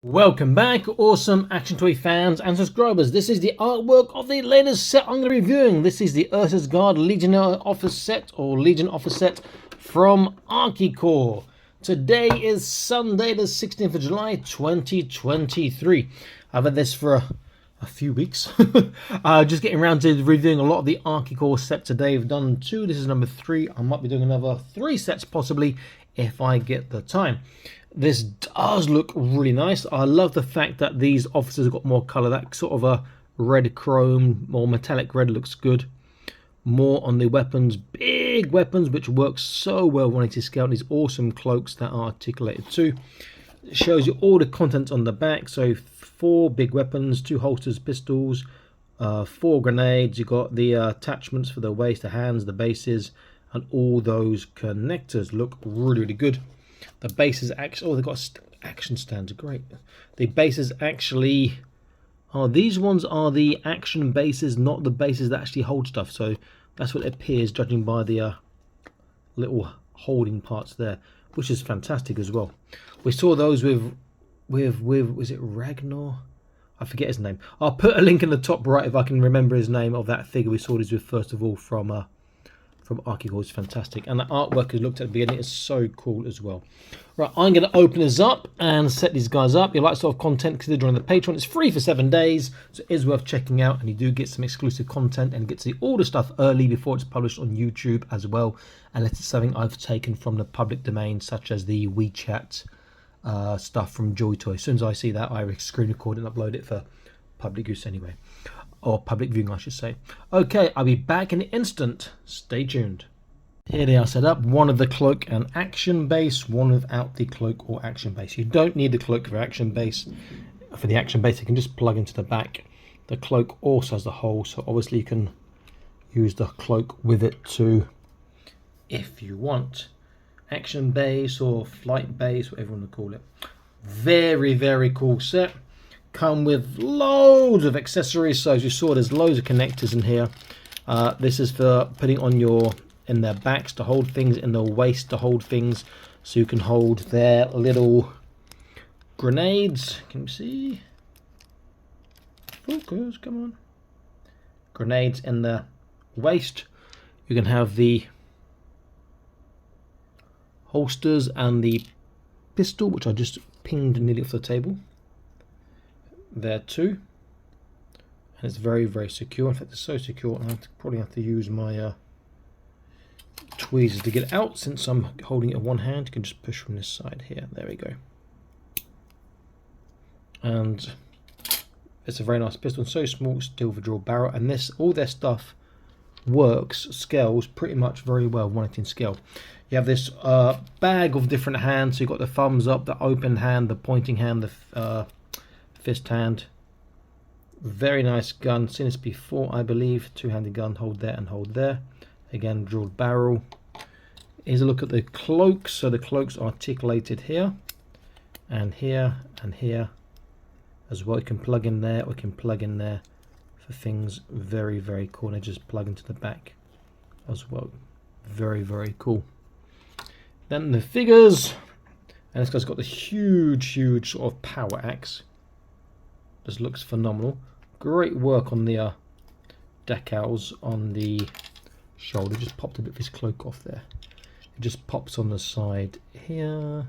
Welcome back, awesome Action Toy fans and subscribers. This is the artwork of the latest set I'm going to be reviewing. This is the Ursus Guard Legionnaire Office set, or Legion Office set from Archecore. Today is Sunday the 16th of July 2023. I've had this for a few weeks. Just getting around to reviewing a lot of the Archecore set today. I've done 2, this is number 3. I might be doing another 3 sets possibly if I get the time. This does look really nice. I love the fact that these officers have got more colour. That sort of a red chrome or metallic red looks good. More on the weapons, big weapons, which works so well when it is scaled. These awesome cloaks that are articulated too. It shows you all the contents on the back. So 4 big weapons, 2 holsters, pistols, 4 grenades. You've got the attachments for the waist, the hands, the bases, and all those connectors look really, really good. The bases actually, oh, they've got action stands, great. The bases actually, oh, these ones are the action bases, not the bases that actually hold stuff. So that's what it appears, judging by the little holding parts there, which is fantastic as well. We saw those with was it Ragnar? I forget his name. I'll put a link in the top right if I can remember his name of that figure we saw these with first of all from Archecore. Is fantastic, and the artwork as looked at the beginning is so cool as well. Right, I'm going to open this up and set these guys up. If you like sort of content, consider joining the Patreon. It's free for 7 days, so it is worth checking out, and you do get some exclusive content and get to see all the stuff early before it's published on YouTube as well, unless it's something I've taken from the public domain, such as the WeChat stuff from Joy Toy. As soon as I see that, I screen record and upload it for public use anyway. Or public viewing, I should say. Okay, I'll be back in an instant. Stay tuned. Here they are set up. One of the cloak and action base, one without the cloak or action base. You don't need the cloak for action base. For the action base, you can just plug into the back. The cloak also has the hole, so obviously you can use the cloak with it too, if you want. Action base or flight base, whatever you want to call it. Very, very cool set. Come with loads of accessories. So as you saw, there's loads of connectors in here. This is for putting on in their backs to hold things, in the waist to hold things, so you can hold their little grenades. Can you see? Focus, come on. Grenades in the waist. You can have the holsters and the pistol, which I just pinged nearly off the table. There too, and it's very, very secure. In fact, it's so secure I probably have to use my tweezers to get it out, since I'm holding it in one hand. You can just push from this side here. There we go. And it's a very nice pistol, and so small, silver draw barrel, and this, all their stuff works, scales pretty much very well when it's in scale. You have this bag of different hands. So you've got the thumbs up, the open hand, the pointing hand, the fist hand. Very nice gun. Seen this before, I believe. Two-handed gun. Hold there and hold there. Again, drilled barrel. Here's a look at the cloaks. So the cloaks are articulated here and here and here as well. You can plug in there, or you can plug in there for things. Very, very cool. They just plug into the back as well. Very, very cool. Then the figures, and this guy's got the huge sort of power axe. Just looks phenomenal. Great work on the decals on the shoulder. Just popped a bit of his cloak off there. It just pops on the side here,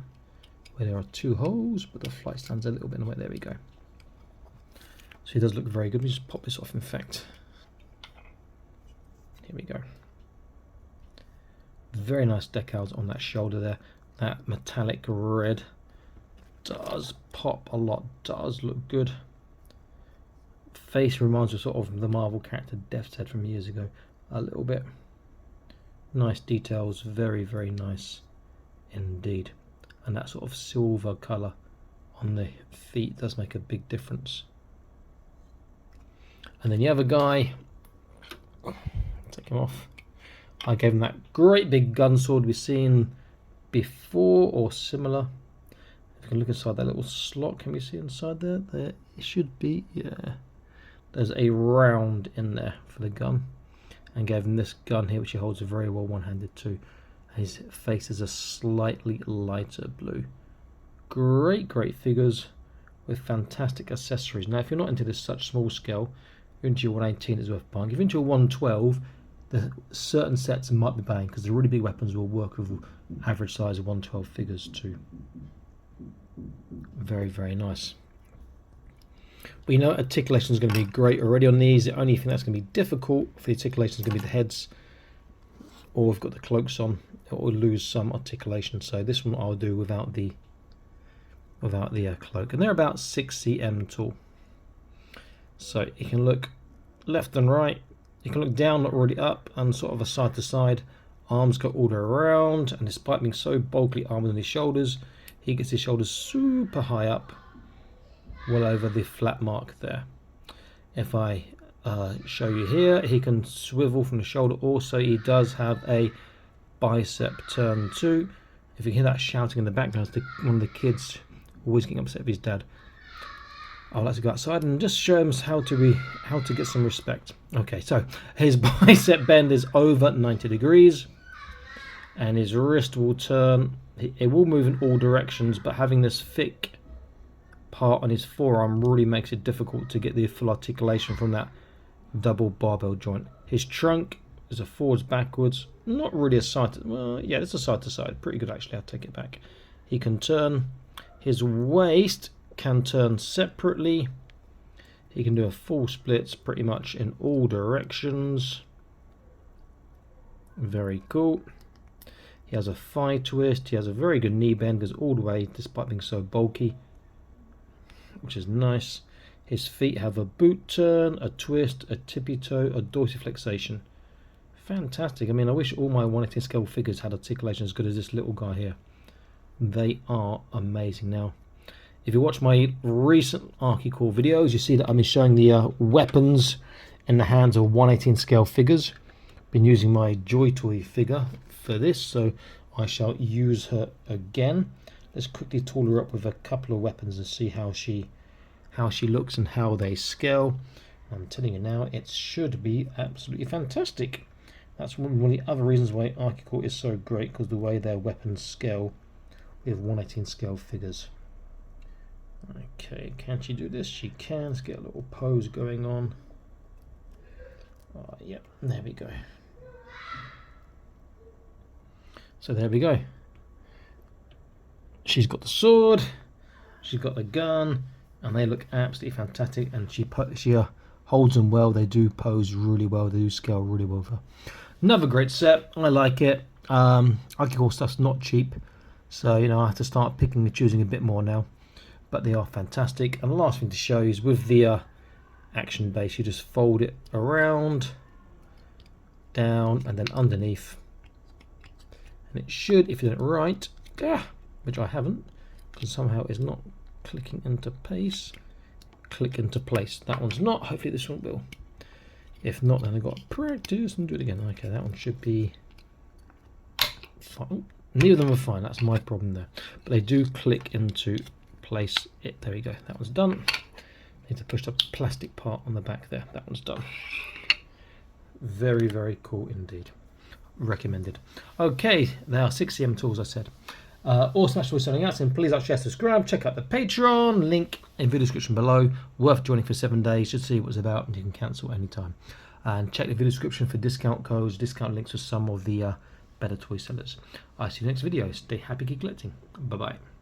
where there are 2 holes, but the flight stands a little bit in the way. There we go. So he does look very good. Let me just pop this off, in fact. Here we go. Very nice decals on that shoulder there. That metallic red does pop a lot. Does look good. Face reminds me sort of the Marvel character Death's Head from years ago, a little bit. Nice details, very, very nice indeed. And that sort of silver colour on the feet does make a big difference. And then the other guy, take him off. I gave him that great big gun sword we've seen before or similar. If you can look inside that little slot, can we see inside there? There it should be, yeah. There's a round in there for the gun, and gave him this gun here, which he holds very well one-handed too. His face is a slightly lighter blue. Great figures. with fantastic accessories. Now, if you're not into this such small scale, you're into your 118, it's worth buying. If you're into a 112, the certain sets might be buying, because the really big weapons will work with average size of 112 figures too. Very, very nice. But you know, articulation is going to be great already on these. The only thing that's going to be difficult for the articulation is going to be the heads, or we've got the cloaks on. It will lose some articulation. So this one I'll do without the cloak, and they're about 6 cm tall. So you can look left and right. You can look down, not really up, and sort of a side to side. Arms go all the way around, and despite being so bulkily armed on his shoulders, he gets his shoulders super high up, well over the flat mark there. If I show you here, he can swivel from the shoulder. Also, he does have a bicep turn too. If you hear that shouting in the background, it's one of the kids always getting upset with his dad. I'd like to go outside and just show him how to get some respect. Okay, so his bicep bend is over 90 degrees, and his wrist will turn. It will move in all directions, but having this thick part on his forearm really makes it difficult to get the full articulation from that double barbell joint. His trunk is a forwards backwards, not really a side to, well, yeah, it's a side to side, pretty good actually. I'll take it back. He can turn. His waist can turn separately. He can do a full splits pretty much in all directions. Very cool. He has a thigh twist. He has a very good knee bend, goes all the way despite being so bulky, which is nice. His feet have a boot turn, a twist, a tippy toe, a dorsiflexation. Fantastic. I mean, I wish all my 118 scale figures had articulation as good as this little guy here. They are amazing. Now, if you watch my recent Archecore videos, you see that I've been showing the weapons in the hands of 118 scale figures. Been using my Joy Toy figure for this, so I shall use her again. Let's quickly tool her up with a couple of weapons and see how she looks and how they scale. I'm telling you now, it should be absolutely fantastic. That's one of the other reasons why Archecore is so great, because the way their weapons scale with 118 scale figures. Okay, can she do this? She can. Let's get a little pose going on. Yep, there we go. So there we go. She's got the sword, she's got the gun, and they look absolutely fantastic. And she holds them well. They do pose really well. They do scale really well. Another great set. I like it. Archecore stuff's not cheap, so you know I have to start picking and choosing a bit more now. But they are fantastic. And the last thing to show you is with the action base, you just fold it around, down, and then underneath. And it should, if you do it right, which I haven't, because somehow it's not clicking into place, click into place. That one's not. Hopefully this one will. If not, then I've got to practice and do it again. Okay, that one should be fine. Neither of them are fine. That's my problem there. But they do click into place. There we go. That one's done. Need to push the plastic part on the back there. That one's done. Very, very cool indeed. Recommended. Okay, they are 6 cm tools, I said. Awesome, that's what we're selling out. And please like, share, subscribe. Check out the Patreon link in video description below. Worth joining for 7 days. Just see what it's about, and you can cancel anytime. And check the video description for discount codes, discount links for some of the better toy sellers. I'll see you next video. Stay happy, keep collecting. Bye bye.